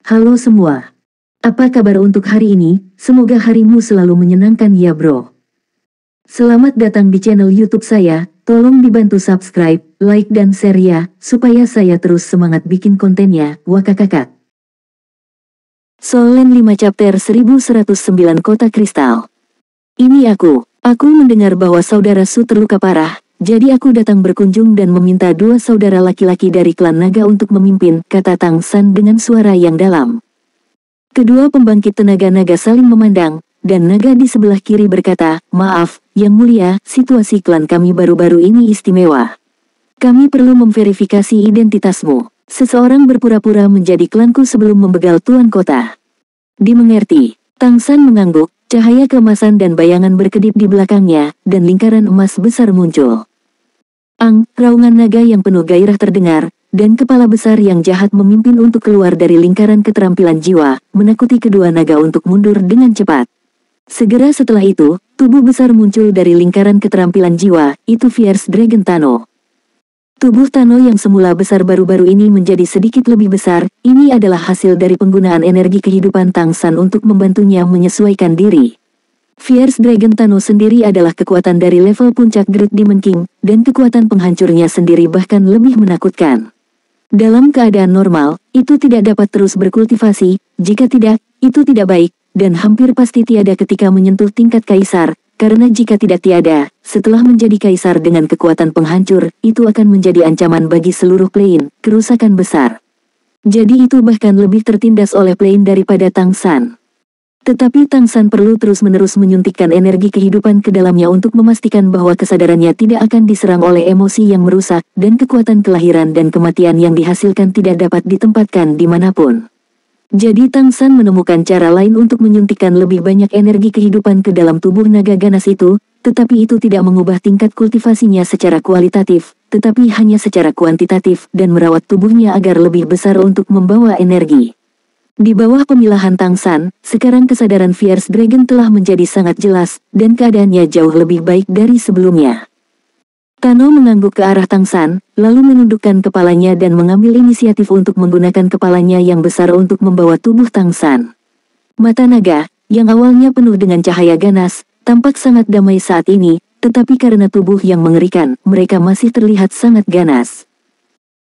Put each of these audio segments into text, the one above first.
Halo semua. Apa kabar untuk hari ini? Semoga harimu selalu menyenangkan ya bro. Selamat datang di channel YouTube saya. Tolong dibantu subscribe, like dan share ya, supaya saya terus semangat bikin kontennya. Wakakakak. Solen 5 chapter 1109 Kota Kristal. Ini aku mendengar bahwa saudara Su terluka parah. Jadi aku datang berkunjung dan meminta dua saudara laki-laki dari klan naga untuk memimpin, kata Tang San dengan suara yang dalam. Kedua pembangkit tenaga naga saling memandang, dan naga di sebelah kiri berkata, "Maaf, Yang Mulia, situasi klan kami baru-baru ini istimewa. Kami perlu memverifikasi identitasmu. Seseorang berpura-pura menjadi klanku sebelum membegal tuan kota." Dimengerti. Tang San mengangguk, cahaya keemasan dan bayangan berkedip di belakangnya, dan lingkaran emas besar muncul. Raungan naga yang penuh gairah terdengar, dan kepala besar yang jahat memimpin untuk keluar dari lingkaran keterampilan jiwa, menakuti kedua naga untuk mundur dengan cepat. Segera setelah itu, tubuh besar muncul dari lingkaran keterampilan jiwa, itu Fierce Dragon Tano. Tubuh Tano yang semula besar baru-baru ini menjadi sedikit lebih besar, ini adalah hasil dari penggunaan energi kehidupan Tang San untuk membantunya menyesuaikan diri. Fierce Dragon Tano sendiri adalah kekuatan dari level puncak Great Demon King, dan kekuatan penghancurnya sendiri bahkan lebih menakutkan. Dalam keadaan normal, itu tidak dapat terus berkultivasi, jika tidak, itu tidak baik, dan hampir pasti tiada ketika menyentuh tingkat kaisar, karena jika tidak tiada, setelah menjadi kaisar dengan kekuatan penghancur, itu akan menjadi ancaman bagi seluruh plane, kerusakan besar. Jadi itu bahkan lebih tertindas oleh plane daripada Tang San. Tetapi Tang San perlu terus-menerus menyuntikkan energi kehidupan ke dalamnya untuk memastikan bahwa kesadarannya tidak akan diserang oleh emosi yang merusak, dan kekuatan kelahiran dan kematian yang dihasilkan tidak dapat ditempatkan dimanapun. Jadi Tang San menemukan cara lain untuk menyuntikkan lebih banyak energi kehidupan ke dalam tubuh naga ganas itu, tetapi itu tidak mengubah tingkat kultivasinya secara kualitatif, tetapi hanya secara kuantitatif, dan merawat tubuhnya agar lebih besar untuk membawa energi. Di bawah pemilahan Tang San, sekarang kesadaran Fierce Dragon telah menjadi sangat jelas, dan keadaannya jauh lebih baik dari sebelumnya. Tano mengangguk ke arah Tang San, lalu menundukkan kepalanya dan mengambil inisiatif untuk menggunakan kepalanya yang besar untuk membawa tubuh Tang San. Mata naga, yang awalnya penuh dengan cahaya ganas, tampak sangat damai saat ini, tetapi karena tubuh yang mengerikan, mereka masih terlihat sangat ganas.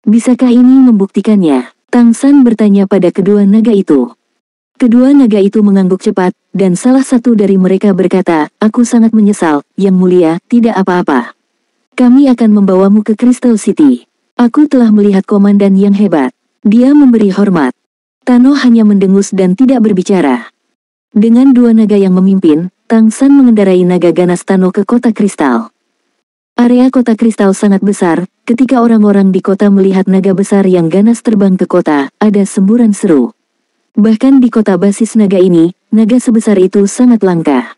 Bisakah ini membuktikannya? Tang San bertanya pada kedua naga itu. Kedua naga itu mengangguk cepat, dan salah satu dari mereka berkata, "Aku sangat menyesal, Yang Mulia, tidak apa-apa. Kami akan membawamu ke Crystal City. Aku telah melihat komandan yang hebat." Dia memberi hormat. Tano hanya mendengus dan tidak berbicara. Dengan dua naga yang memimpin, Tang San mengendarai naga ganas Tano ke kota kristal. Area kota kristal sangat besar. Ketika orang-orang di kota melihat naga besar yang ganas terbang ke kota, ada semburan seru. Bahkan di kota basis naga ini, naga sebesar itu sangat langka.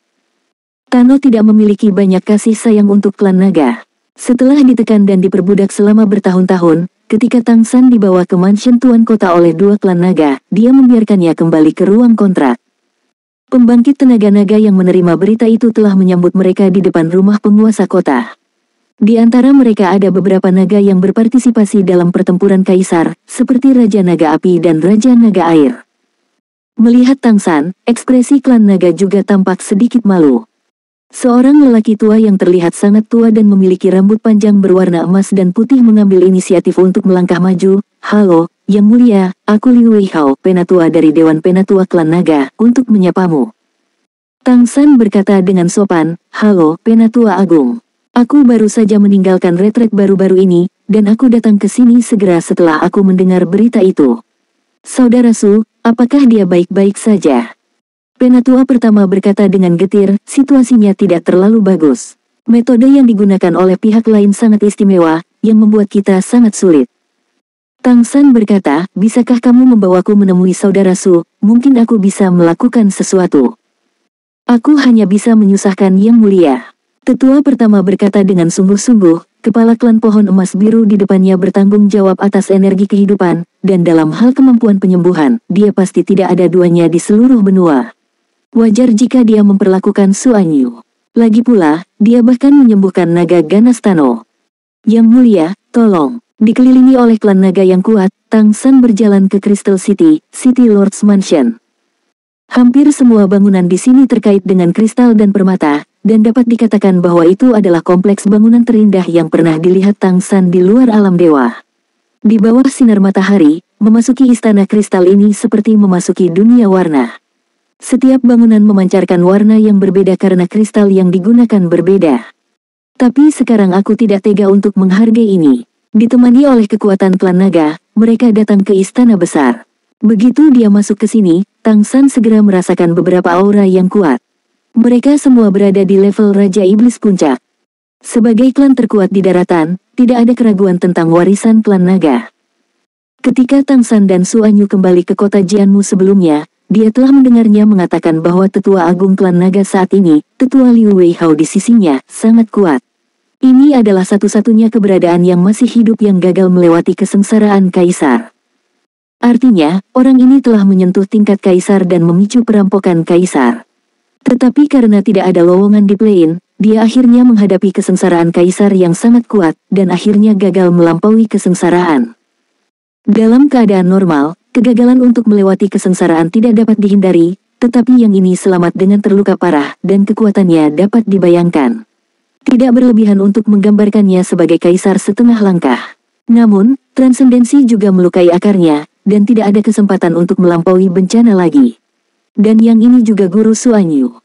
Tano tidak memiliki banyak kasih sayang untuk klan naga. Setelah ditekan dan diperbudak selama bertahun-tahun, ketika Tang San dibawa ke mansion tuan kota oleh dua klan naga, dia membiarkannya kembali ke ruang kontrak. Pembangkit tenaga naga yang menerima berita itu telah menyambut mereka di depan rumah penguasa kota. Di antara mereka ada beberapa naga yang berpartisipasi dalam pertempuran kaisar, seperti Raja Naga Api dan Raja Naga Air. Melihat Tang San, ekspresi klan naga juga tampak sedikit malu. Seorang lelaki tua yang terlihat sangat tua dan memiliki rambut panjang berwarna emas dan putih mengambil inisiatif untuk melangkah maju. "Halo, Yang Mulia, aku Liu Weihao, penatua dari Dewan Penatua Klan Naga, untuk menyapamu." Tang San berkata dengan sopan, "Halo, Penatua Agung. Aku baru saja meninggalkan retret baru-baru ini, dan aku datang ke sini segera setelah aku mendengar berita itu. Saudara Su, apakah dia baik-baik saja?" Penatua pertama berkata dengan getir, "Situasinya tidak terlalu bagus. Metode yang digunakan oleh pihak lain sangat istimewa, yang membuat kita sangat sulit." Tang San berkata, "Bisakah kamu membawaku menemui saudara Su? Mungkin aku bisa melakukan sesuatu." "Aku hanya bisa menyusahkan Yang Mulia." Tetua pertama berkata dengan sungguh-sungguh, kepala klan pohon emas biru di depannya bertanggung jawab atas energi kehidupan, dan dalam hal kemampuan penyembuhan, dia pasti tidak ada duanya di seluruh benua. Wajar jika dia memperlakukan Su Anyu. Lagi pula, dia bahkan menyembuhkan naga ganas Tano. "Yang Mulia, tolong. Dikelilingi oleh klan naga yang kuat, Tang San berjalan ke Crystal City, City Lord's Mansion. Hampir semua bangunan di sini terkait dengan kristal dan permata, dan dapat dikatakan bahwa itu adalah kompleks bangunan terindah yang pernah dilihat Tang San di luar alam dewa. Di bawah sinar matahari, memasuki istana kristal ini seperti memasuki dunia warna. Setiap bangunan memancarkan warna yang berbeda karena kristal yang digunakan berbeda. Tapi sekarang aku tidak tega untuk menghargai ini. Ditemani oleh kekuatan klan naga, mereka datang ke istana besar. Begitu dia masuk ke sini, Tang San segera merasakan beberapa aura yang kuat. Mereka semua berada di level Raja Iblis Puncak. Sebagai klan terkuat di daratan, tidak ada keraguan tentang warisan klan naga. Ketika Tang San dan Su Anyu kembali ke kota Jianmu sebelumnya, dia telah mendengarnya mengatakan bahwa tetua agung klan naga saat ini, tetua Liu Weihao di sisinya, sangat kuat. Ini adalah satu-satunya keberadaan yang masih hidup yang gagal melewati kesengsaraan kaisar. Artinya, orang ini telah menyentuh tingkat kaisar dan memicu perampokan kaisar. Tetapi karena tidak ada lowongan di Plain, dia akhirnya menghadapi kesengsaraan kaisar yang sangat kuat, dan akhirnya gagal melampaui kesengsaraan. Dalam keadaan normal, kegagalan untuk melewati kesengsaraan tidak dapat dihindari, tetapi yang ini selamat dengan terluka parah, dan kekuatannya dapat dibayangkan. Tidak berlebihan untuk menggambarkannya sebagai kaisar setengah langkah. Namun, transendensi juga melukai akarnya, dan tidak ada kesempatan untuk melampaui bencana lagi. Dan yang ini juga Guru Su Anyu.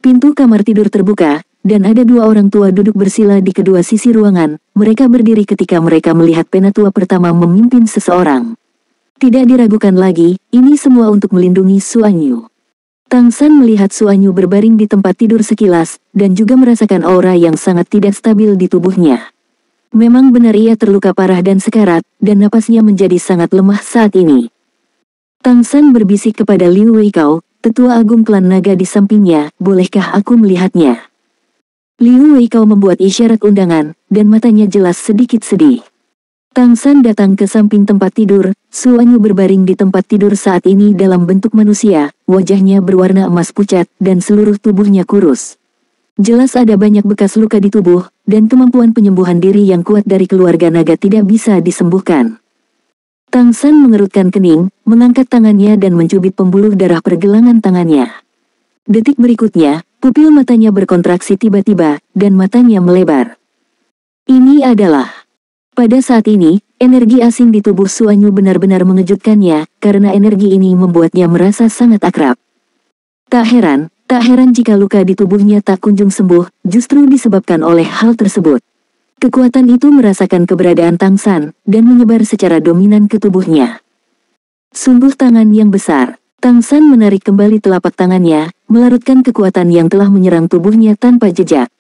Pintu kamar tidur terbuka, dan ada dua orang tua duduk bersila di kedua sisi ruangan. Mereka berdiri ketika mereka melihat penatua pertama memimpin seseorang. Tidak diragukan lagi, ini semua untuk melindungi Su Anyu. Tang San melihat Su Anyu berbaring di tempat tidur sekilas, dan juga merasakan aura yang sangat tidak stabil di tubuhnya. Memang benar ia terluka parah dan sekarat, dan napasnya menjadi sangat lemah saat ini. Tang San berbisik kepada Liu Weikao, tetua agung klan naga di sampingnya, bolehkah aku melihatnya? Liu Weikao membuat isyarat undangan, dan matanya jelas sedikit sedih. Tang San datang ke samping tempat tidur. Su Anyu berbaring di tempat tidur saat ini dalam bentuk manusia, wajahnya berwarna emas pucat, dan seluruh tubuhnya kurus. Jelas ada banyak bekas luka di tubuh, dan kemampuan penyembuhan diri yang kuat dari keluarga naga tidak bisa disembuhkan. Tang San mengerutkan kening, mengangkat tangannya dan mencubit pembuluh darah pergelangan tangannya. Detik berikutnya, pupil matanya berkontraksi tiba-tiba, dan matanya melebar. Ini adalah... Pada saat ini, energi asing di tubuh Su Anyu benar-benar mengejutkannya, karena energi ini membuatnya merasa sangat akrab. Tak heran jika luka di tubuhnya tak kunjung sembuh, justru disebabkan oleh hal tersebut. Kekuatan itu merasakan keberadaan Tang San, dan menyebar secara dominan ke tubuhnya. Sungguh tangan yang besar. Tang San menarik kembali telapak tangannya, melarutkan kekuatan yang telah menyerang tubuhnya tanpa jejak.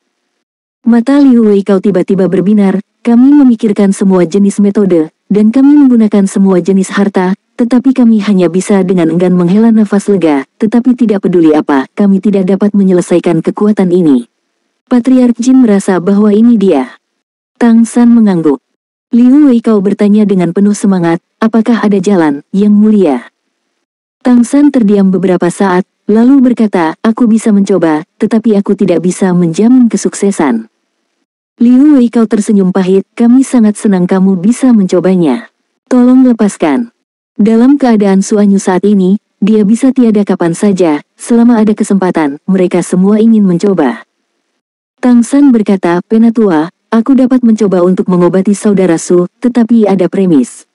Mata Liu Weikao tiba-tiba berbinar, kami memikirkan semua jenis metode, dan kami menggunakan semua jenis harta, tetapi kami hanya bisa dengan enggan menghela nafas lega, tetapi tidak peduli apa, kami tidak dapat menyelesaikan kekuatan ini. Patriark Jin merasa bahwa ini dia. Tang San mengangguk. Liu Weikao bertanya dengan penuh semangat, apakah ada jalan, yang mulia? Tang San terdiam beberapa saat, lalu berkata, aku bisa mencoba, tetapi aku tidak bisa menjamin kesuksesan. Liu Weikao tersenyum pahit, kami sangat senang kamu bisa mencobanya. Tolong lepaskan. Dalam keadaan Su Anyu saat ini, dia bisa tiada kapan saja, selama ada kesempatan, mereka semua ingin mencoba. Tang San berkata, Penatua, aku dapat mencoba untuk mengobati saudara Su, tetapi ada premis.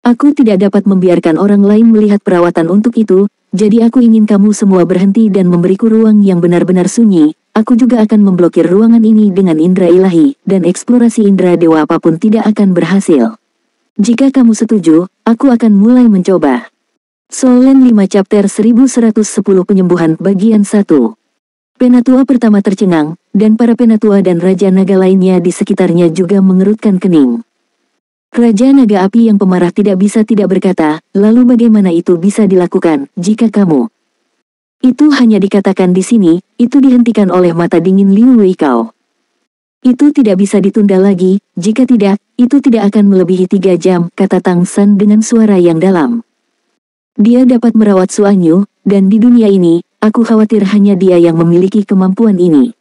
Aku tidak dapat membiarkan orang lain melihat perawatan untuk itu, jadi aku ingin kamu semua berhenti dan memberiku ruang yang benar-benar sunyi. Aku juga akan memblokir ruangan ini dengan indera ilahi, dan eksplorasi indera dewa apapun tidak akan berhasil. Jika kamu setuju, aku akan mulai mencoba. Soul Land 5 Chapter 1110 Penyembuhan Bagian 1. Penatua pertama tercengang, dan para penatua dan Raja Naga lainnya di sekitarnya juga mengerutkan kening. Raja Naga Api yang pemarah tidak bisa tidak berkata, lalu bagaimana itu bisa dilakukan, jika kamu... Itu hanya dikatakan di sini, itu dihentikan oleh mata dingin Liu Weikao. Itu tidak bisa ditunda lagi, jika tidak, itu tidak akan melebihi 3 jam, kata Tang San dengan suara yang dalam. Dia dapat merawat Su Anyu, dan di dunia ini, aku khawatir hanya dia yang memiliki kemampuan ini.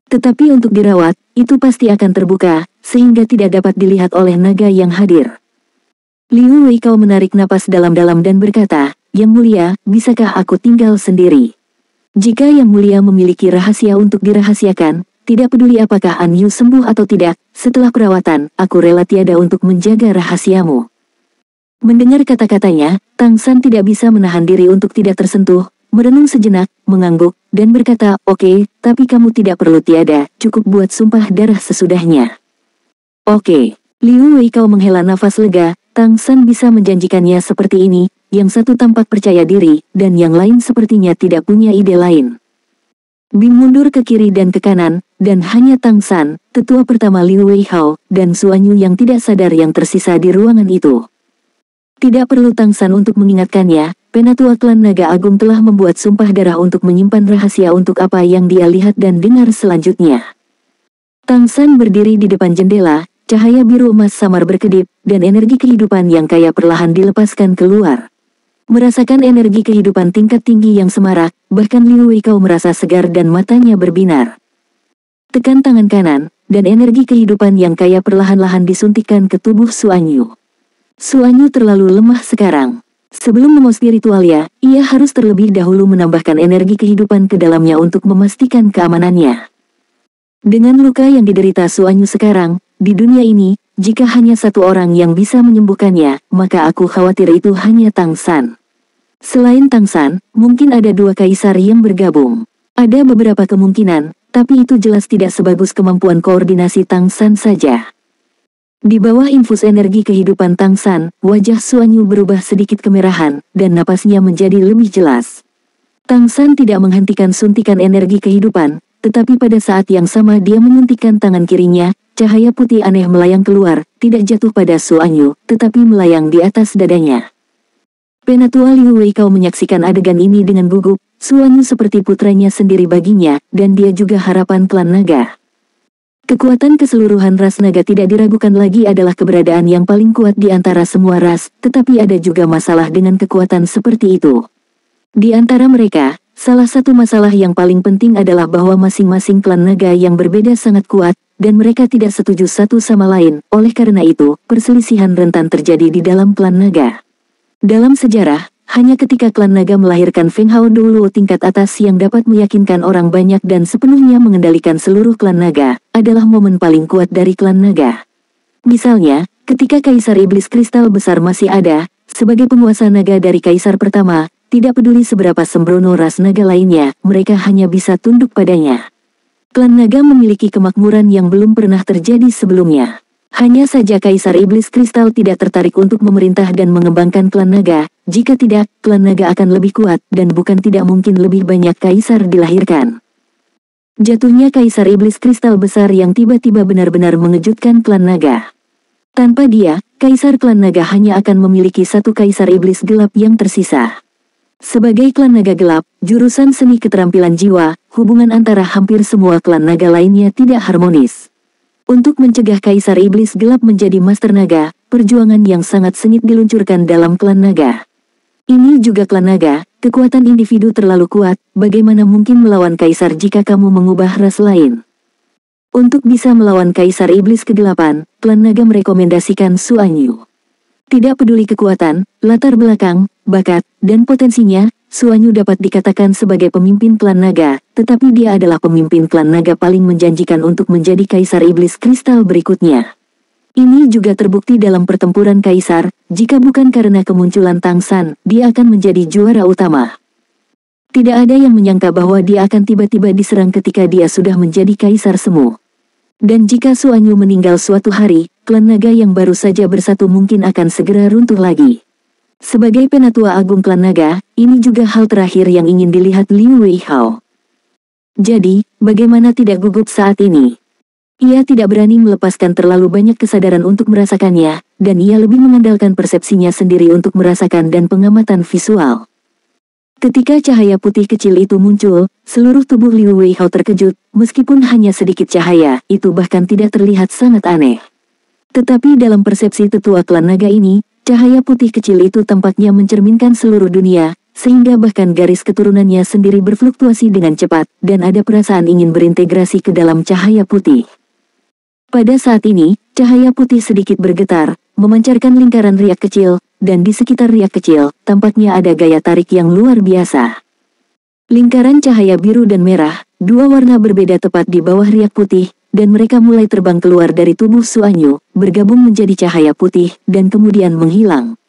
Tetapi untuk dirawat, itu pasti akan terbuka, sehingga tidak dapat dilihat oleh naga yang hadir. Liu Weikao menarik napas dalam-dalam dan berkata, "Yang mulia, bisakah aku tinggal sendiri? Jika Yang mulia memiliki rahasia untuk dirahasiakan, tidak peduli apakah An Yu sembuh atau tidak, setelah perawatan, aku rela tiada untuk menjaga rahasiamu." Mendengar kata-katanya, Tang San tidak bisa menahan diri untuk tidak tersentuh, merenung sejenak, mengangguk, dan berkata, "Oke, tapi kamu tidak perlu tiada, cukup buat sumpah darah sesudahnya." "Oke." Liu Weikao menghela nafas lega. Tang San bisa menjanjikannya seperti ini, yang satu tampak percaya diri, dan yang lain sepertinya tidak punya ide lain. Bim mundur ke kiri dan ke kanan, dan hanya Tang San, tetua pertama Liu Weihao, dan Suanyu yang tidak sadar yang tersisa di ruangan itu. Tidak perlu Tang San untuk mengingatkannya, penatua klan Naga Agung telah membuat sumpah darah untuk menyimpan rahasia untuk apa yang dia lihat dan dengar selanjutnya. Tang San berdiri di depan jendela, cahaya biru emas samar berkedip, dan energi kehidupan yang kaya perlahan dilepaskan keluar. Merasakan energi kehidupan tingkat tinggi yang semarak, bahkan Liu Weikao merasa segar dan matanya berbinar. Tekan tangan kanan, dan energi kehidupan yang kaya perlahan-lahan disuntikkan ke tubuh Suanyu. Suanyu terlalu lemah sekarang. Sebelum memo spiritualnya, ia harus terlebih dahulu menambahkan energi kehidupan ke dalamnya untuk memastikan keamanannya. Dengan luka yang diderita Suanyu sekarang, di dunia ini, jika hanya satu orang yang bisa menyembuhkannya, maka aku khawatir itu hanya Tang San. Selain Tang San, mungkin ada dua kaisar yang bergabung. Ada beberapa kemungkinan, tapi itu jelas tidak sebagus kemampuan koordinasi Tang San saja. Di bawah infus energi kehidupan Tang San, wajah Suanyu berubah sedikit kemerahan, dan napasnya menjadi lebih jelas. Tang San tidak menghentikan suntikan energi kehidupan, tetapi pada saat yang sama dia menyuntikkan tangan kirinya, cahaya putih aneh melayang keluar, tidak jatuh pada Suanyu, tetapi melayang di atas dadanya. Penatua Liu Weikao menyaksikan adegan ini dengan gugup. Suanyu seperti putranya sendiri baginya, dan dia juga harapan klan naga. Kekuatan keseluruhan ras naga tidak diragukan lagi adalah keberadaan yang paling kuat di antara semua ras, tetapi ada juga masalah dengan kekuatan seperti itu. Di antara mereka, salah satu masalah yang paling penting adalah bahwa masing-masing klan naga yang berbeda sangat kuat, dan mereka tidak setuju satu sama lain. Oleh karena itu, perselisihan rentan terjadi di dalam klan naga. Dalam sejarah, hanya ketika klan naga melahirkan Feng Hao dulu tingkat atas yang dapat meyakinkan orang banyak dan sepenuhnya mengendalikan seluruh klan naga, adalah momen paling kuat dari klan naga. Misalnya, ketika Kaisar Iblis Kristal Besar masih ada, sebagai penguasa naga dari Kaisar pertama, tidak peduli seberapa sembrono ras naga lainnya, mereka hanya bisa tunduk padanya. Klan naga memiliki kemakmuran yang belum pernah terjadi sebelumnya. Hanya saja Kaisar Iblis Kristal tidak tertarik untuk memerintah dan mengembangkan klan naga. Jika tidak, klan naga akan lebih kuat, dan bukan tidak mungkin lebih banyak kaisar dilahirkan. Jatuhnya Kaisar Iblis Kristal Besar yang tiba-tiba benar-benar mengejutkan klan naga. Tanpa dia, Kaisar klan naga hanya akan memiliki satu Kaisar Iblis gelap yang tersisa. Sebagai klan naga gelap, jurusan seni keterampilan jiwa, hubungan antara hampir semua klan naga lainnya tidak harmonis. Untuk mencegah Kaisar Iblis Gelap menjadi Master Naga, perjuangan yang sangat sengit diluncurkan dalam klan naga. Ini juga klan naga, kekuatan individu terlalu kuat, bagaimana mungkin melawan Kaisar jika kamu mengubah ras lain? Untuk bisa melawan Kaisar Iblis Kegelapan, klan naga merekomendasikan Suanyu. Tidak peduli kekuatan, latar belakang, bakat, dan potensinya, Suanyu dapat dikatakan sebagai pemimpin klan naga, tetapi dia adalah pemimpin klan naga paling menjanjikan untuk menjadi Kaisar Iblis Kristal berikutnya. Ini juga terbukti dalam pertempuran Kaisar, jika bukan karena kemunculan Tang San, dia akan menjadi juara utama. Tidak ada yang menyangka bahwa dia akan tiba-tiba diserang ketika dia sudah menjadi Kaisar semu. Dan jika Suanyu meninggal suatu hari, klan naga yang baru saja bersatu mungkin akan segera runtuh lagi. Sebagai penatua agung klan naga, ini juga hal terakhir yang ingin dilihat Liu Weihao. Jadi, bagaimana tidak gugup saat ini? Ia tidak berani melepaskan terlalu banyak kesadaran untuk merasakannya, dan ia lebih mengandalkan persepsinya sendiri untuk merasakan dan pengamatan visual. Ketika cahaya putih kecil itu muncul, seluruh tubuh Liu Weihao terkejut, meskipun hanya sedikit cahaya, itu bahkan tidak terlihat sangat aneh. Tetapi dalam persepsi tetua klan naga ini, cahaya putih kecil itu tampaknya mencerminkan seluruh dunia, sehingga bahkan garis keturunannya sendiri berfluktuasi dengan cepat, dan ada perasaan ingin berintegrasi ke dalam cahaya putih. Pada saat ini, cahaya putih sedikit bergetar, memancarkan lingkaran riak kecil, dan di sekitar riak kecil, tampaknya ada gaya tarik yang luar biasa. Lingkaran cahaya biru dan merah, dua warna berbeda tepat di bawah riak putih, dan mereka mulai terbang keluar dari tubuh Suanyu, bergabung menjadi cahaya putih, dan kemudian menghilang.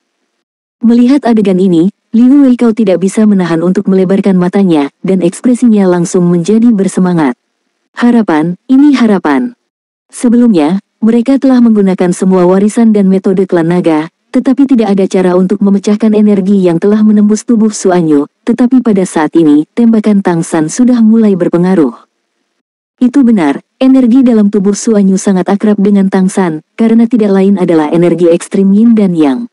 Melihat adegan ini, Liu Weikao tidak bisa menahan untuk melebarkan matanya, dan ekspresinya langsung menjadi bersemangat. Harapan, ini harapan. Sebelumnya, mereka telah menggunakan semua warisan dan metode klan naga, tetapi tidak ada cara untuk memecahkan energi yang telah menembus tubuh Suanyu, tetapi pada saat ini, tembakan Tang San sudah mulai berpengaruh. Itu benar, energi dalam tubuh Suanyu sangat akrab dengan Tang San, karena tidak lain adalah energi ekstrim Yin dan Yang.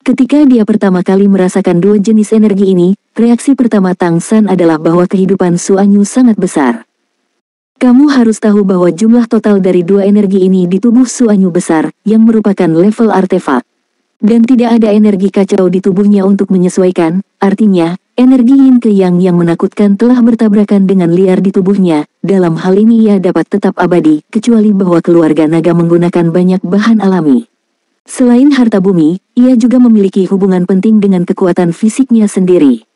Ketika dia pertama kali merasakan dua jenis energi ini, reaksi pertama Tang San adalah bahwa kehidupan Suanyu sangat besar. Kamu harus tahu bahwa jumlah total dari dua energi ini di tubuh Suanyu besar, yang merupakan level artefak. Dan tidak ada energi kacau di tubuhnya untuk menyesuaikan, artinya, energi Yin ke Yang yang menakutkan telah bertabrakan dengan liar di tubuhnya. Dalam hal ini ia dapat tetap abadi, kecuali bahwa keluarga naga menggunakan banyak bahan alami. Selain harta bumi, ia juga memiliki hubungan penting dengan kekuatan fisiknya sendiri.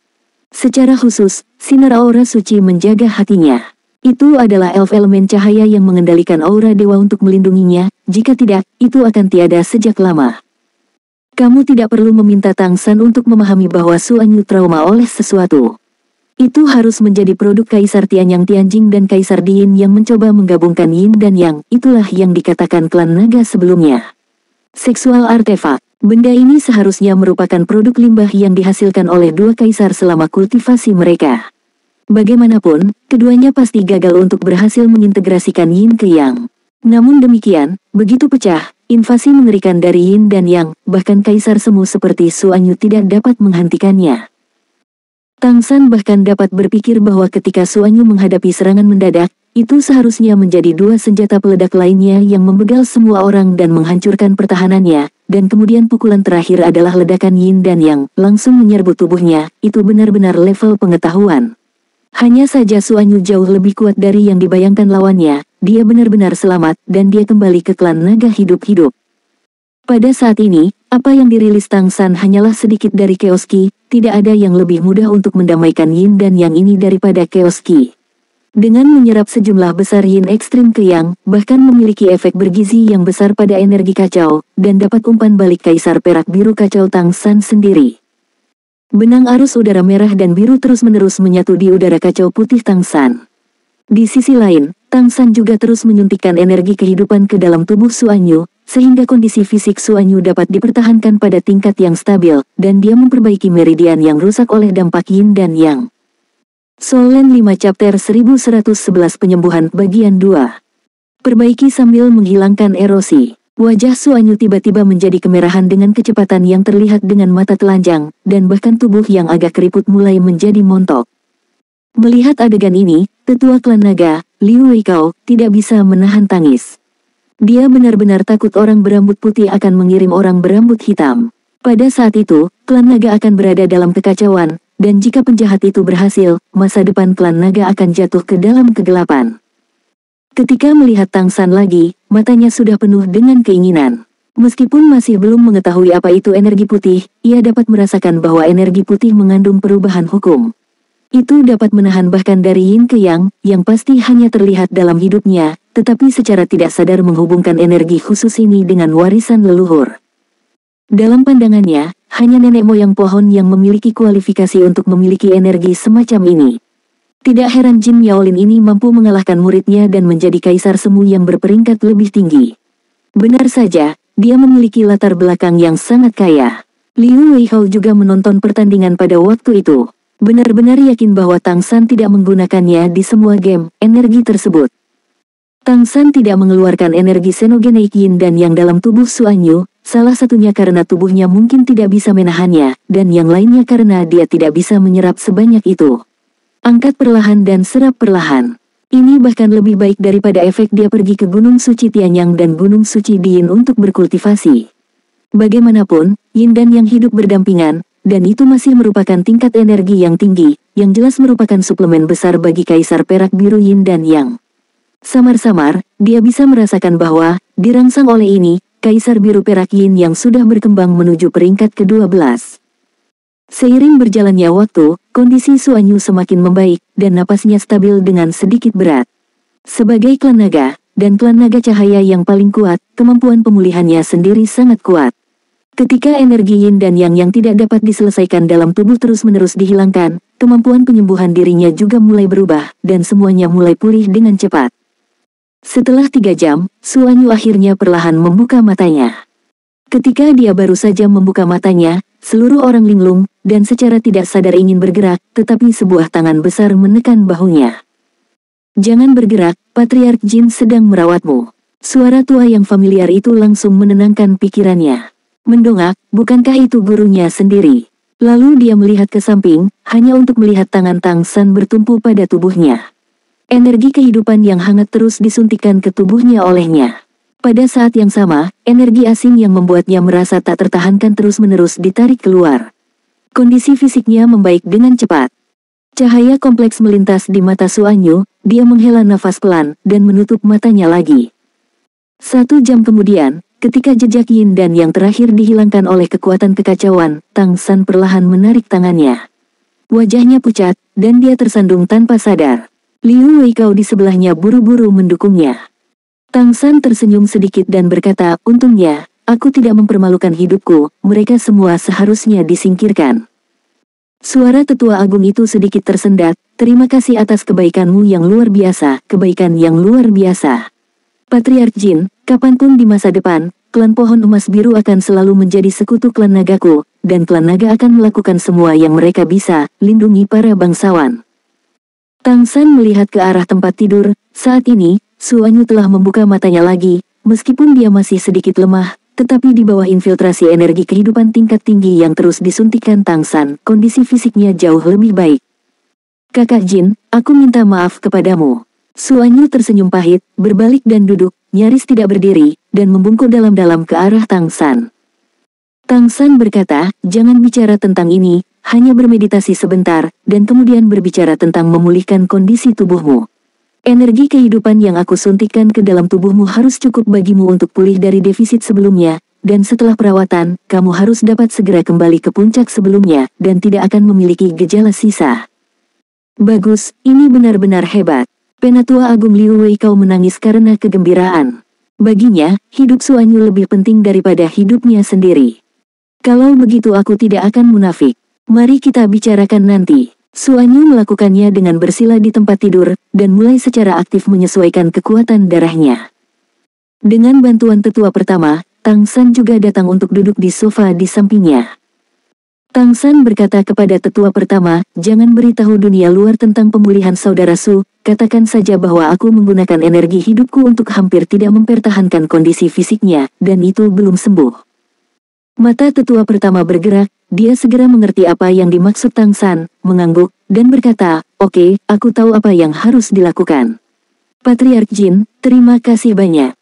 Secara khusus, sinar aura suci menjaga hatinya. Itu adalah elf elemen cahaya yang mengendalikan aura dewa untuk melindunginya, jika tidak, itu akan tiada sejak lama. Kamu tidak perlu meminta Tang San untuk memahami bahwa Suanyu trauma oleh sesuatu. Itu harus menjadi produk Kaisar Tianyang Tianjing dan Kaisar Diin yang mencoba menggabungkan Yin dan Yang, itulah yang dikatakan klan naga sebelumnya. Seksual artefak, benda ini seharusnya merupakan produk limbah yang dihasilkan oleh dua kaisar selama kultivasi mereka. Bagaimanapun, keduanya pasti gagal untuk berhasil mengintegrasikan Yin ke Yang. Namun demikian, begitu pecah, invasi mengerikan dari Yin dan Yang, bahkan kaisar semu seperti Suanyu tidak dapat menghentikannya. Tang San bahkan dapat berpikir bahwa ketika Suanyu menghadapi serangan mendadak, itu seharusnya menjadi dua senjata peledak lainnya yang membegal semua orang dan menghancurkan pertahanannya, dan kemudian pukulan terakhir adalah ledakan Yin dan Yang, langsung menyerbu tubuhnya, itu benar-benar level pengetahuan. Hanya saja Suanyu jauh lebih kuat dari yang dibayangkan lawannya, dia benar-benar selamat, dan dia kembali ke klan naga hidup-hidup. Pada saat ini, apa yang dirilis Tang San hanyalah sedikit dari Chaos Ki, tidak ada yang lebih mudah untuk mendamaikan Yin dan Yang ini daripada Chaos Ki. Dengan menyerap sejumlah besar Yin ekstrim ke Yang, bahkan memiliki efek bergizi yang besar pada energi kacau, dan dapat umpan balik Kaisar Perak Biru Kacau Tang San sendiri. Benang arus udara merah dan biru terus-menerus menyatu di udara kacau putih Tang San. Di sisi lain, Tang San juga terus menyuntikkan energi kehidupan ke dalam tubuh Suanyu, sehingga kondisi fisik Suanyu dapat dipertahankan pada tingkat yang stabil, dan dia memperbaiki meridian yang rusak oleh dampak Yin dan Yang. Soul Land 5 Chapter 1111 Penyembuhan Bagian 2. Perbaiki sambil menghilangkan erosi. Wajah Suanyu tiba-tiba menjadi kemerahan dengan kecepatan yang terlihat dengan mata telanjang, dan bahkan tubuh yang agak keriput mulai menjadi montok. Melihat adegan ini, tetua klan naga, Liu Weikao, tidak bisa menahan tangis. Dia benar-benar takut orang berambut putih akan mengirim orang berambut hitam. Pada saat itu, klan naga akan berada dalam kekacauan, dan jika penjahat itu berhasil, masa depan klan naga akan jatuh ke dalam kegelapan. Ketika melihat Tang San lagi, matanya sudah penuh dengan keinginan. Meskipun masih belum mengetahui apa itu energi putih, ia dapat merasakan bahwa energi putih mengandung perubahan hukum. Itu dapat menahan bahkan dari Yin ke Yang, yang pasti hanya terlihat dalam hidupnya, tetapi secara tidak sadar menghubungkan energi khusus ini dengan warisan leluhur. Dalam pandangannya, hanya nenek moyang pohon yang memiliki kualifikasi untuk memiliki energi semacam ini. Tidak heran Jin Yaolin ini mampu mengalahkan muridnya dan menjadi kaisar semu yang berperingkat lebih tinggi. Benar saja, dia memiliki latar belakang yang sangat kaya. Liu Weihao juga menonton pertandingan pada waktu itu. Benar-benar yakin bahwa Tang San tidak menggunakannya di semua game energi tersebut. Tang San tidak mengeluarkan energi Xenogeneik Yin dan Yang dalam tubuh Suanyu, salah satunya karena tubuhnya mungkin tidak bisa menahannya, dan yang lainnya karena dia tidak bisa menyerap sebanyak itu. Angkat perlahan dan serap perlahan. Ini bahkan lebih baik daripada efek dia pergi ke Gunung Suci Tianyang dan Gunung Suci Diin untuk berkultivasi. Bagaimanapun, Yin dan Yang hidup berdampingan, dan itu masih merupakan tingkat energi yang tinggi, yang jelas merupakan suplemen besar bagi Kaisar Perak Biru Yin dan Yang. Samar-samar, dia bisa merasakan bahwa, dirangsang oleh ini, Kaisar Biru Perak Yin yang sudah berkembang menuju peringkat ke-12. Seiring berjalannya waktu, kondisi Suanyu semakin membaik, dan napasnya stabil dengan sedikit berat. Sebagai klan naga, dan klan naga cahaya yang paling kuat, kemampuan pemulihannya sendiri sangat kuat. Ketika energi yin dan yang tidak dapat diselesaikan dalam tubuh terus-menerus dihilangkan, kemampuan penyembuhan dirinya juga mulai berubah, dan semuanya mulai pulih dengan cepat. Setelah 3 jam, Suanyu akhirnya perlahan membuka matanya. Ketika dia baru saja membuka matanya, seluruh orang linglung, dan secara tidak sadar ingin bergerak, tetapi sebuah tangan besar menekan bahunya. "Jangan bergerak, Patriark Jin sedang merawatmu." Suara tua yang familiar itu langsung menenangkan pikirannya. Mendongak, bukankah itu gurunya sendiri? Lalu dia melihat ke samping, hanya untuk melihat tangan Tang San bertumpu pada tubuhnya. Energi kehidupan yang hangat terus disuntikkan ke tubuhnya olehnya. Pada saat yang sama, energi asing yang membuatnya merasa tak tertahankan terus-menerus ditarik keluar. Kondisi fisiknya membaik dengan cepat. Cahaya kompleks melintas di mata Suanyu, dia menghela nafas pelan, dan menutup matanya lagi. 1 jam kemudian, ketika jejak yin dan yang terakhir dihilangkan oleh kekuatan kekacauan, Tang San perlahan menarik tangannya. Wajahnya pucat, dan dia tersandung tanpa sadar. Liu Weikao di sebelahnya buru-buru mendukungnya. Tang San tersenyum sedikit dan berkata, "Untungnya, aku tidak mempermalukan hidupku, mereka semua seharusnya disingkirkan." Suara tetua agung itu sedikit tersendat, "Terima kasih atas kebaikanmu yang luar biasa, kebaikan yang luar biasa. Patriark Jin, kapanpun di masa depan, klan pohon emas biru akan selalu menjadi sekutu klan nagaku, dan klan naga akan melakukan semua yang mereka bisa, lindungi para bangsawan." Tang San melihat ke arah tempat tidur. Saat ini, Suanyu telah membuka matanya lagi, meskipun dia masih sedikit lemah, tetapi di bawah infiltrasi energi kehidupan tingkat tinggi yang terus disuntikkan Tang San, kondisi fisiknya jauh lebih baik. "Kakak Jin, aku minta maaf kepadamu." Suanyu tersenyum pahit, berbalik dan duduk, nyaris tidak berdiri, dan membungkuk dalam-dalam ke arah Tang San. Tang San berkata, "Jangan bicara tentang ini, hanya bermeditasi sebentar, dan kemudian berbicara tentang memulihkan kondisi tubuhmu. Energi kehidupan yang aku suntikkan ke dalam tubuhmu harus cukup bagimu untuk pulih dari defisit sebelumnya, dan setelah perawatan, kamu harus dapat segera kembali ke puncak sebelumnya, dan tidak akan memiliki gejala sisa." "Bagus, ini benar-benar hebat." Penatua Agung Liu Weikao menangis karena kegembiraan. Baginya, hidup Suanyu lebih penting daripada hidupnya sendiri. "Kalau begitu aku tidak akan munafik. Mari kita bicarakan nanti." Suanyu melakukannya dengan bersila di tempat tidur, dan mulai secara aktif menyesuaikan kekuatan darahnya. Dengan bantuan tetua pertama, Tang San juga datang untuk duduk di sofa di sampingnya. Tang San berkata kepada tetua pertama, "Jangan beritahu dunia luar tentang pemulihan saudara Su, katakan saja bahwa aku menggunakan energi hidupku untuk hampir tidak mempertahankan kondisi fisiknya, dan itu belum sembuh." Mata tetua pertama bergerak, dia segera mengerti apa yang dimaksud Tang San, mengangguk, dan berkata, "Oke, aku tahu apa yang harus dilakukan." "Patriark Jin, terima kasih banyak."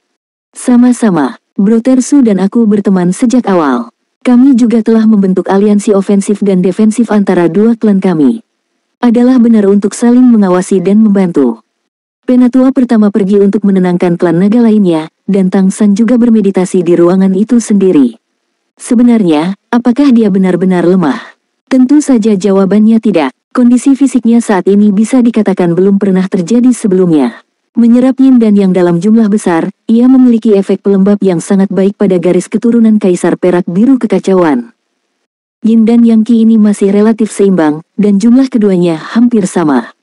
"Sama-sama, Brother Su dan aku berteman sejak awal. Kami juga telah membentuk aliansi ofensif dan defensif antara dua klan kami. Adalah benar untuk saling mengawasi dan membantu." Penatua pertama pergi untuk menenangkan klan naga lainnya, dan Tang San juga bermeditasi di ruangan itu sendiri. Sebenarnya, apakah dia benar-benar lemah? Tentu saja jawabannya tidak. Kondisi fisiknya saat ini bisa dikatakan belum pernah terjadi sebelumnya. Menyerap yin dan yang dalam jumlah besar, ia memiliki efek pelembab yang sangat baik pada garis keturunan Kaisar Perak Biru Kekacauan. Yin dan yang Qi ini masih relatif seimbang, dan jumlah keduanya hampir sama.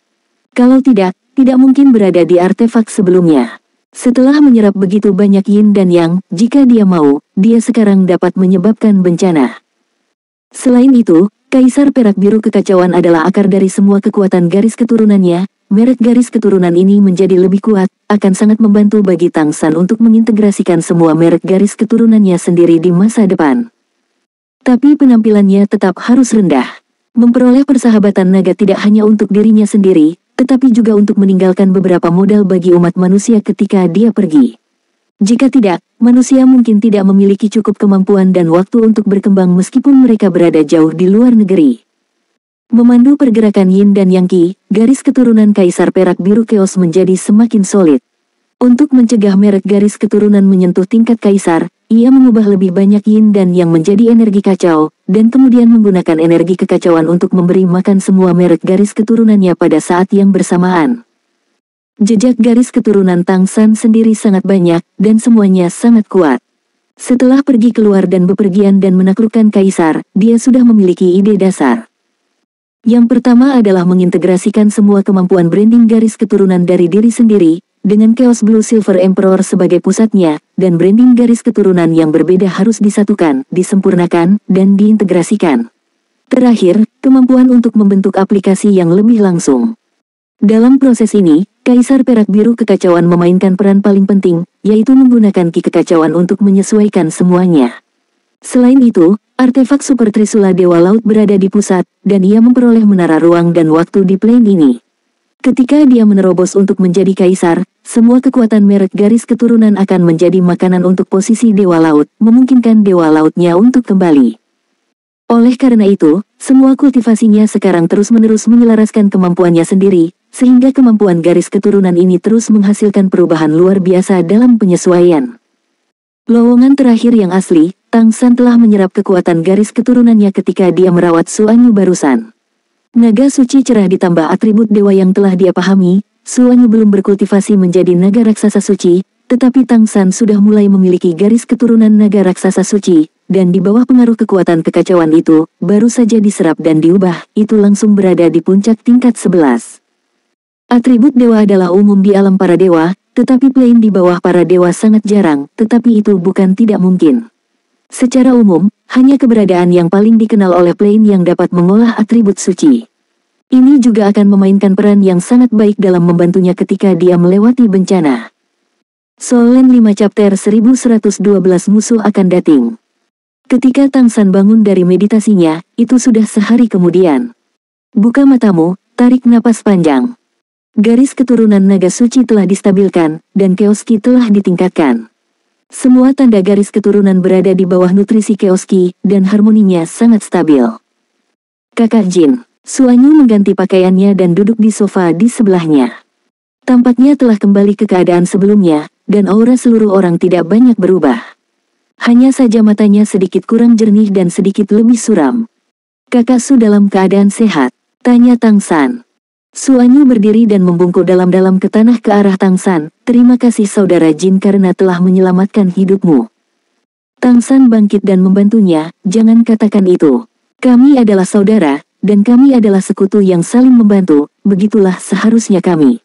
Kalau tidak mungkin berada di artefak sebelumnya. Setelah menyerap begitu banyak yin dan yang, jika dia mau, dia sekarang dapat menyebabkan bencana. Selain itu, Kaisar Perak Biru Kekacauan adalah akar dari semua kekuatan garis keturunannya. Merek garis keturunan ini menjadi lebih kuat, akan sangat membantu bagi Tang San untuk mengintegrasikan semua merek garis keturunannya sendiri di masa depan. Tapi penampilannya tetap harus rendah. Memperoleh persahabatan naga tidak hanya untuk dirinya sendiri, tetapi juga untuk meninggalkan beberapa modal bagi umat manusia ketika dia pergi. Jika tidak, manusia mungkin tidak memiliki cukup kemampuan dan waktu untuk berkembang meskipun mereka berada jauh di luar negeri. Memandu pergerakan yin dan yang Qi, garis keturunan Kaisar Perak Biru Chaos menjadi semakin solid. Untuk mencegah merek garis keturunan menyentuh tingkat kaisar, ia mengubah lebih banyak yin dan yang menjadi energi kacau, dan kemudian menggunakan energi kekacauan untuk memberi makan semua merek garis keturunannya pada saat yang bersamaan. Jejak garis keturunan Tang San sendiri sangat banyak, dan semuanya sangat kuat. Setelah pergi keluar dan bepergian dan menaklukkan kaisar, dia sudah memiliki ide dasar. Yang pertama adalah mengintegrasikan semua kemampuan branding garis keturunan dari diri sendiri, dengan Chaos Blue Silver Emperor sebagai pusatnya, dan branding garis keturunan yang berbeda harus disatukan, disempurnakan, dan diintegrasikan. Terakhir, kemampuan untuk membentuk aplikasi yang lebih langsung. Dalam proses ini, Kaisar Perak Biru Kekacauan memainkan peran paling penting, yaitu menggunakan Ki Kekacauan untuk menyesuaikan semuanya. Selain itu, artefak Super Trisula Dewa Laut berada di pusat, dan ia memperoleh menara ruang dan waktu di plane ini. Ketika dia menerobos untuk menjadi kaisar, semua kekuatan merek garis keturunan akan menjadi makanan untuk posisi Dewa Laut, memungkinkan Dewa Lautnya untuk kembali. Oleh karena itu, semua kultivasinya sekarang terus-menerus menyelaraskan kemampuannya sendiri, sehingga kemampuan garis keturunan ini terus menghasilkan perubahan luar biasa dalam penyesuaian. Lowongan terakhir yang asli, Tang San telah menyerap kekuatan garis keturunannya ketika dia merawat Suanyu barusan. Naga suci cerah ditambah atribut dewa yang telah dia pahami, Suanyu belum berkultivasi menjadi naga raksasa suci, tetapi Tang San sudah mulai memiliki garis keturunan naga raksasa suci, dan di bawah pengaruh kekuatan kekacauan itu, baru saja diserap dan diubah, itu langsung berada di puncak tingkat 11. Atribut dewa adalah umum di alam para dewa, tetapi plane di bawah para dewa sangat jarang, tetapi itu bukan tidak mungkin. Secara umum, hanya keberadaan yang paling dikenal oleh plane yang dapat mengolah atribut suci. Ini juga akan memainkan peran yang sangat baik dalam membantunya ketika dia melewati bencana. Soul Land 5 Chapter 1112 Musuh akan dating. Ketika Tang San bangun dari meditasinya, itu sudah sehari kemudian. Buka matamu, tarik napas panjang. Garis keturunan naga suci telah distabilkan, dan Chaos Ki telah ditingkatkan. Semua tanda garis keturunan berada di bawah nutrisi Chaos Ki, dan harmoninya sangat stabil. Kakak Jin, Suanyu mengganti pakaiannya dan duduk di sofa di sebelahnya. Tampaknya telah kembali ke keadaan sebelumnya, dan aura seluruh orang tidak banyak berubah. Hanya saja matanya sedikit kurang jernih dan sedikit lebih suram. Kakak Su dalam keadaan sehat? Tanya Tang San. Suanyu berdiri dan membungkuk dalam-dalam ke tanah ke arah Tang San. Terima kasih saudara Jin karena telah menyelamatkan hidupmu. Tang San bangkit dan membantunya, jangan katakan itu. Kami adalah saudara, dan kami adalah sekutu yang saling membantu, begitulah seharusnya kami.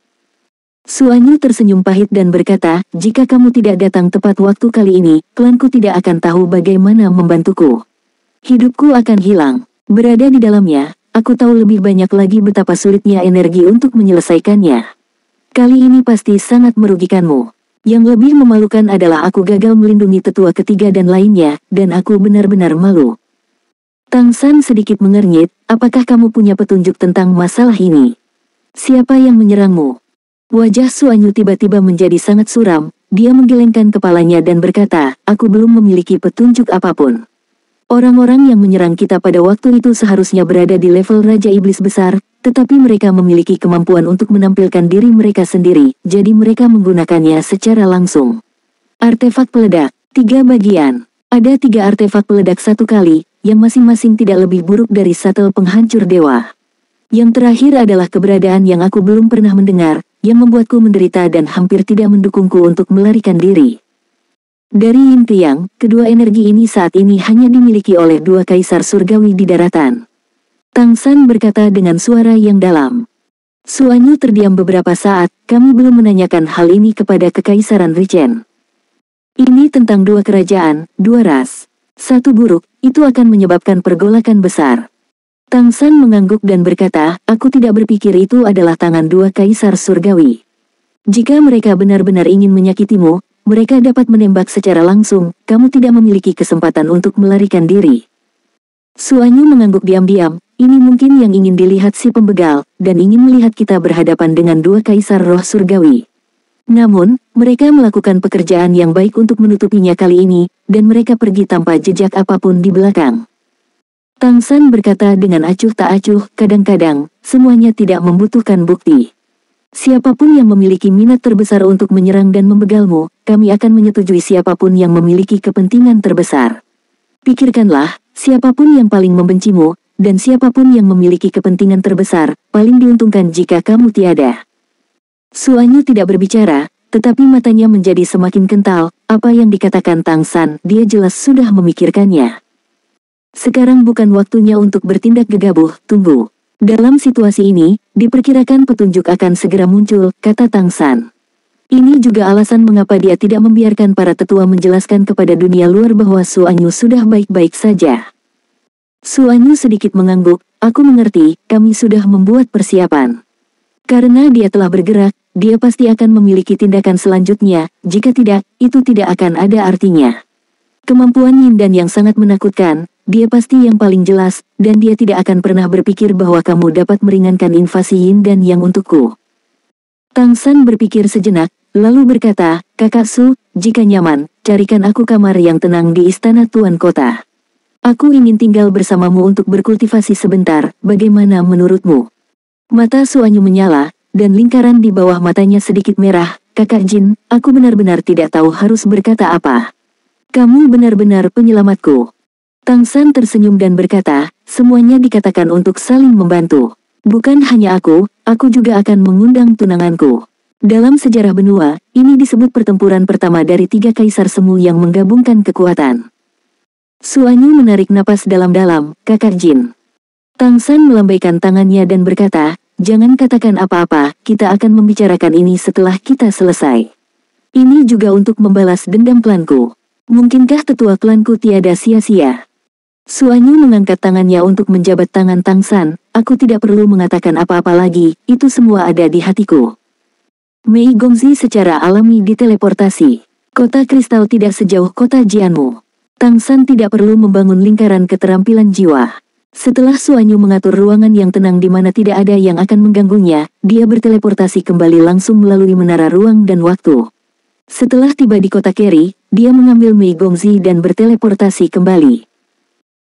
Suanyu tersenyum pahit dan berkata, jika kamu tidak datang tepat waktu kali ini, klanku tidak akan tahu bagaimana membantuku. Hidupku akan hilang. Berada di dalamnya, aku tahu lebih banyak lagi betapa sulitnya energi untuk menyelesaikannya. Kali ini pasti sangat merugikanmu. Yang lebih memalukan adalah aku gagal melindungi tetua ketiga dan lainnya, dan aku benar-benar malu. Tang San sedikit mengernyit, apakah kamu punya petunjuk tentang masalah ini? Siapa yang menyerangmu? Wajah Suanyu tiba-tiba menjadi sangat suram, dia menggelengkan kepalanya dan berkata, aku belum memiliki petunjuk apapun. Orang-orang yang menyerang kita pada waktu itu seharusnya berada di level Raja Iblis Besar, tetapi mereka memiliki kemampuan untuk menampilkan diri mereka sendiri, jadi mereka menggunakannya secara langsung. Artefak peledak, 3 bagian. Ada 3 artefak peledak satu kali, yang masing-masing tidak lebih buruk dari shuttle penghancur dewa. Yang terakhir adalah keberadaan yang aku belum pernah mendengar, yang membuatku menderita dan hampir tidak mendukungku untuk melarikan diri. Dari yin ke yang, kedua energi ini saat ini hanya dimiliki oleh 2 kaisar surgawi di daratan. Tang San berkata dengan suara yang dalam. Suanyu terdiam beberapa saat, kami belum menanyakan hal ini kepada Kekaisaran Richen. Ini tentang 2 kerajaan, 2 ras. Satu buruk, itu akan menyebabkan pergolakan besar. Tang San mengangguk dan berkata, aku tidak berpikir itu adalah tangan 2 kaisar surgawi. Jika mereka benar-benar ingin menyakitimu, mereka dapat menembak secara langsung, kamu tidak memiliki kesempatan untuk melarikan diri. Suanyu mengangguk diam-diam, ini mungkin yang ingin dilihat si pembegal, dan ingin melihat kita berhadapan dengan 2 kaisar roh surgawi. Namun, mereka melakukan pekerjaan yang baik untuk menutupinya kali ini, dan mereka pergi tanpa jejak apapun di belakang. Tang San berkata dengan acuh tak acuh, kadang-kadang, semuanya tidak membutuhkan bukti. Siapapun yang memiliki minat terbesar untuk menyerang dan membegalmu, kami akan menyetujui siapapun yang memiliki kepentingan terbesar. Pikirkanlah, siapapun yang paling membencimu, dan siapapun yang memiliki kepentingan terbesar, paling diuntungkan jika kamu tiada. Su Anyu tidak berbicara, tetapi matanya menjadi semakin kental. Apa yang dikatakan Tang San, dia jelas sudah memikirkannya. Sekarang bukan waktunya untuk bertindak gegabah, tunggu. Dalam situasi ini, diperkirakan petunjuk akan segera muncul, kata Tang San. Ini juga alasan mengapa dia tidak membiarkan para tetua menjelaskan kepada dunia luar bahwa Su Anyu sudah baik-baik saja. Su Anyu sedikit mengangguk, aku mengerti, kami sudah membuat persiapan. Karena dia telah bergerak, dia pasti akan memiliki tindakan selanjutnya, jika tidak, itu tidak akan ada artinya. Kemampuan Yin Dan yang sangat menakutkan, dia pasti yang paling jelas, dan dia tidak akan pernah berpikir bahwa kamu dapat meringankan invasi Yin Dan yang untukku. Tang San berpikir sejenak, lalu berkata, Kakak Su, jika nyaman, carikan aku kamar yang tenang di istana Tuan Kota. Aku ingin tinggal bersamamu untuk berkultivasi sebentar, bagaimana menurutmu? Mata Su Anyu menyala, dan lingkaran di bawah matanya sedikit merah. Kakak Jin, aku benar-benar tidak tahu harus berkata apa. Kamu benar-benar penyelamatku. Tang San tersenyum dan berkata, semuanya dikatakan untuk saling membantu. Bukan hanya aku juga akan mengundang tunanganku. Dalam sejarah benua, ini disebut pertempuran pertama dari 3 kaisar semu yang menggabungkan kekuatan. Su Anyu menarik napas dalam-dalam, Kakak Jin. Tang San melambaikan tangannya dan berkata, jangan katakan apa-apa, kita akan membicarakan ini setelah kita selesai. Ini juga untuk membalas dendam klanku. Mungkinkah tetua klanku tiada sia-sia? Su Anyu mengangkat tangannya untuk menjabat tangan Tang San, aku tidak perlu mengatakan apa-apa lagi, itu semua ada di hatiku. Mei Gongzi secara alami diteleportasi. Kota kristal tidak sejauh kota Jianmu. Tang San tidak perlu membangun lingkaran keterampilan jiwa. Setelah Su Anyu mengatur ruangan yang tenang di mana tidak ada yang akan mengganggunya, dia berteleportasi kembali langsung melalui menara ruang dan waktu. Setelah tiba di kota Keri, dia mengambil Mei Gongzi dan berteleportasi kembali.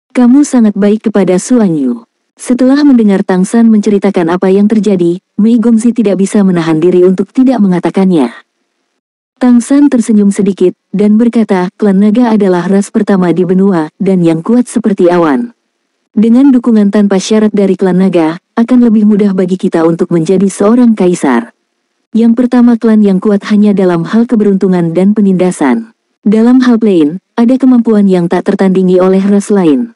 Kamu sangat baik kepada Su Anyu. Setelah mendengar Tang San menceritakan apa yang terjadi, Mei Gongzi tidak bisa menahan diri untuk tidak mengatakannya. Tang San tersenyum sedikit, dan berkata, klan naga adalah ras pertama di benua, dan yang kuat seperti awan. Dengan dukungan tanpa syarat dari klan naga, akan lebih mudah bagi kita untuk menjadi seorang kaisar. Yang pertama klan yang kuat hanya dalam hal keberuntungan dan penindasan. Dalam hal plain, ada kemampuan yang tak tertandingi oleh ras lain.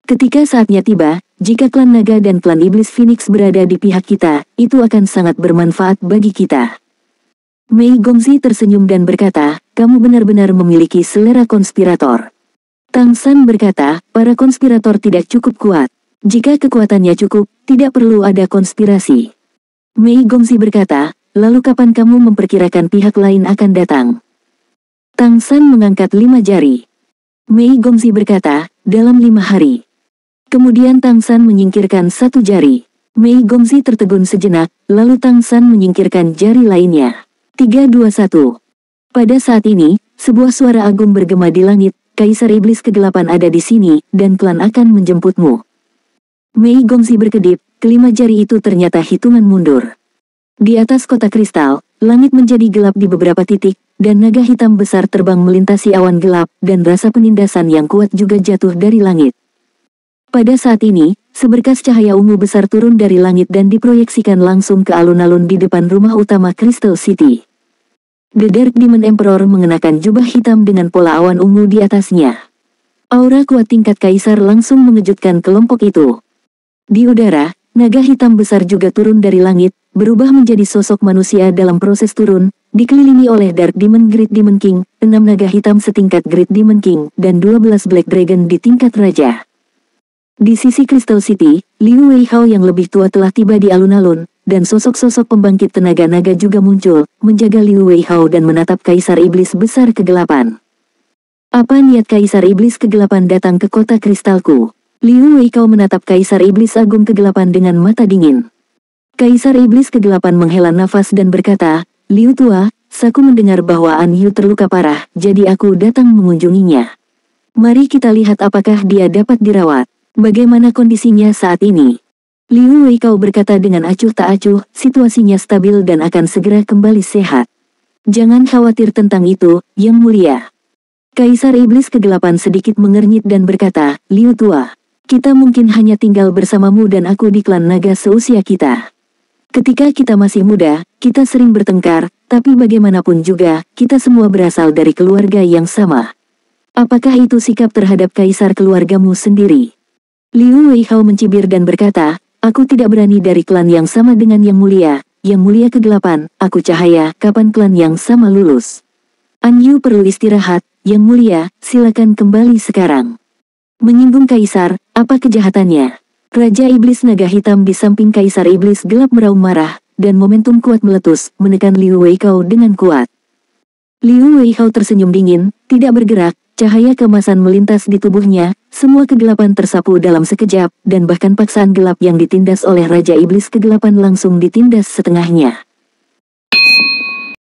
Ketika saatnya tiba, jika klan naga dan klan iblis Phoenix berada di pihak kita, itu akan sangat bermanfaat bagi kita. Mei Gongzi tersenyum dan berkata, kamu benar-benar memiliki selera konspirator. Tang San berkata, para konspirator tidak cukup kuat. Jika kekuatannya cukup, tidak perlu ada konspirasi. Mei Gongzi berkata, lalu kapan kamu memperkirakan pihak lain akan datang? Tang San mengangkat 5 jari. Mei Gongzi berkata, dalam 5 hari. Kemudian Tang San menyingkirkan 1 jari. Mei Gongzi tertegun sejenak, lalu Tang San menyingkirkan jari lainnya. 3, 2, 1. Pada saat ini, sebuah suara agung bergema di langit, Kaisar Iblis Kegelapan ada di sini, dan klan akan menjemputmu. Mei Gongzi berkedip, kelima jari itu ternyata hitungan mundur. Di atas kota kristal, langit menjadi gelap di beberapa titik, dan naga hitam besar terbang melintasi awan gelap, dan rasa penindasan yang kuat juga jatuh dari langit. Pada saat ini, seberkas cahaya ungu besar turun dari langit dan diproyeksikan langsung ke alun-alun di depan rumah utama Crystal City. The Dark Demon Emperor mengenakan jubah hitam dengan pola awan ungu di atasnya. Aura kuat tingkat kaisar langsung mengejutkan kelompok itu. Di udara, naga hitam besar juga turun dari langit, berubah menjadi sosok manusia dalam proses turun, dikelilingi oleh Dark Demon Great Demon King, 6 naga hitam setingkat Great Demon King, dan 12 Black Dragon di tingkat raja. Di sisi Crystal City, Liu Weihao yang lebih tua telah tiba di alun-alun, dan sosok-sosok pembangkit tenaga naga juga muncul, menjaga Liu Weihao dan menatap Kaisar Iblis Besar Kegelapan. Apa niat Kaisar Iblis Kegelapan datang ke kota kristalku? Liu Weihao menatap Kaisar Iblis Agung Kegelapan dengan mata dingin. Kaisar Iblis Kegelapan menghela nafas dan berkata, Liu Tua, aku mendengar bahwa An Yu terluka parah, jadi aku datang mengunjunginya. Mari kita lihat apakah dia dapat dirawat. Bagaimana kondisinya saat ini? Liu Weikao berkata dengan acuh tak acuh, situasinya stabil dan akan segera kembali sehat. Jangan khawatir tentang itu, Yang Mulia. Kaisar Iblis Kegelapan sedikit mengernyit dan berkata, Liu Tua, kita mungkin hanya tinggal bersamamu dan aku di klan naga seusia kita. Ketika kita masih muda, kita sering bertengkar, tapi bagaimanapun juga, kita semua berasal dari keluarga yang sama. Apakah itu sikap terhadap kaisar keluargamu sendiri? Liu Weihao mencibir dan berkata, aku tidak berani dari klan yang sama dengan Yang Mulia. Yang Mulia Kegelapan, aku Cahaya, kapan klan yang sama lulus? Anyu perlu istirahat, Yang Mulia, silakan kembali sekarang. Menyinggung kaisar, apa kejahatannya? Raja Iblis Naga Hitam di samping Kaisar Iblis Gelap meraung marah, dan momentum kuat meletus, menekan Liu Weikao dengan kuat. Liu Weihao tersenyum dingin, tidak bergerak, cahaya keemasan melintas di tubuhnya, semua kegelapan tersapu dalam sekejap, dan bahkan paksaan gelap yang ditindas oleh Raja Iblis Kegelapan langsung ditindas setengahnya.